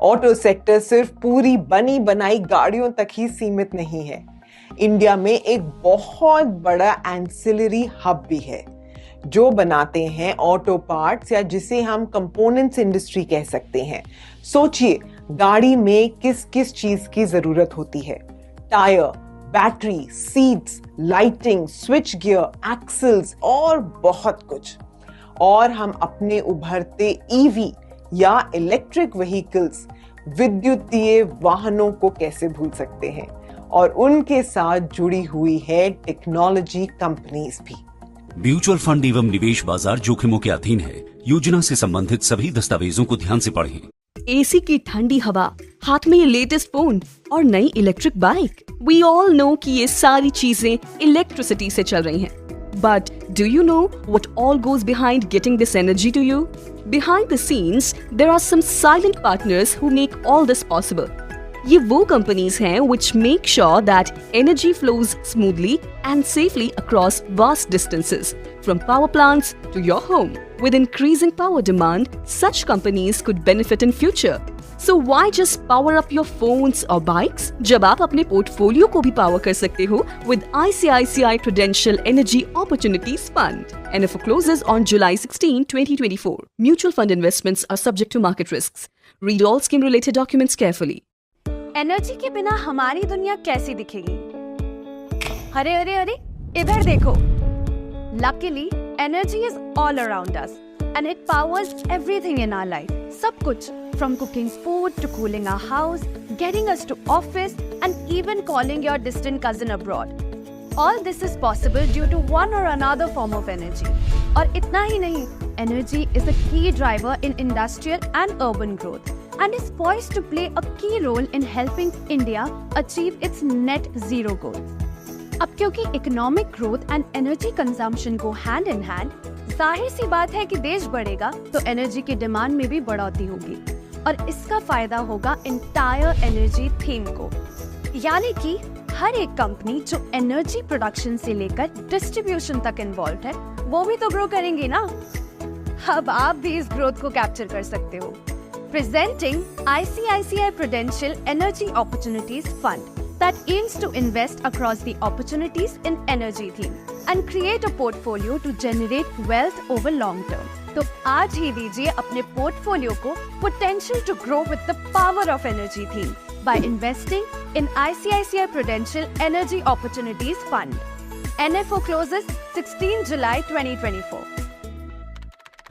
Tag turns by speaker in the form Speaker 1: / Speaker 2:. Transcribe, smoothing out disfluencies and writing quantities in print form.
Speaker 1: Auto sector सिर्फ पूरी बनी बनाई गाड़ियों तक ही सीमित नहीं है। इंडिया में एक बहुत बड़ा एंसिलरी हब भी है जो बनाते हैं ऑटो पार्ट्स, या जिसे हम कंपोनेंट्स इंडस्ट्री कह सकते हैं। सोचिए, गाड़ी में किस किस चीज की जरूरत होती है। Tyre, battery, seats, lighting, switch gear, axles और बहुत कुछ। और हम अपने उभरते ईवी या इलेक्ट्रिक व्हीकल्स, विद्युतीय वाहनों को कैसे भूल सकते हैं। और उनके साथ जुड़ी हुई है टेक्नोलॉजी कंपनीज भी।
Speaker 2: म्यूचुअल फंड एवं निवेश बाजार जोखिमों के अधीन है। योजना से संबंधित सभी दस्तावेजों को ध्यान से पढ़ें।
Speaker 3: एसी की ठंडी हवा, हाथ में ये लेटेस्ट फोन और नई electric bike. We all know कि ये सारी चीजें इलेक्ट्रिसिटी से चल रही हैं। But do you know what all goes behind getting this energy to you? Behind the scenes, there are some silent partners who make all this possible. ये वो companies हैं which make sure that energy flows smoothly and safely across vast distances, from power plants to your home. With increasing power demand, such companies could benefit in future. So why just power up your phones or bikes? जब आप अपने portfolio को भी power कर सकते हो with ICICI Prudential Energy Opportunities Fund. NFO closes on July 16, 2024. Mutual fund investments are subject to market risks. Read all scheme-related documents carefully.
Speaker 4: Energy के बिना हमारी दुनिया कैसी दिखेगी? अरे अरे अरे, इधर देखो। Luckily, energy is all around us, and it powers everything in our life. सब कुछ, from cooking food to cooling our house, getting us to office, and even calling your distant cousin abroad. All this is possible due to one or another form of energy. और इतना ही नहीं, energy is a key driver in industrial and urban growth, and is poised to play a key role in helping India achieve its net zero goals. अब क्योंकि economic growth and energy consumption को hand in hand, जाहिर सी बात है कि देश बढ़ेगा तो एनर्जी की डिमांड में भी बढ़ोतरी होगी, और इसका फायदा होगा इंटायर एनर्जी थीम को। यानी कि हर एक कंपनी जो एनर्जी प्रोडक्शन से लेकर डिस्ट्रीब्यूशन तक इन्वॉल्व है, वो भी तो ग्रो करेंगी ना। अब आप भी इस ग्रोथ को कैप्चर कर सकते हो। Presenting ICICI Prudential Energy Opportunities Fund that aims to invest across the opportunities in energy theme and create a portfolio to generate wealth over long term. तो आज ही दीजिए अपने पोर्टफोलियो को potential to grow with the power of energy theme by investing in ICICI Prudential Energy Opportunities Fund. NFO closes 16 July 2024.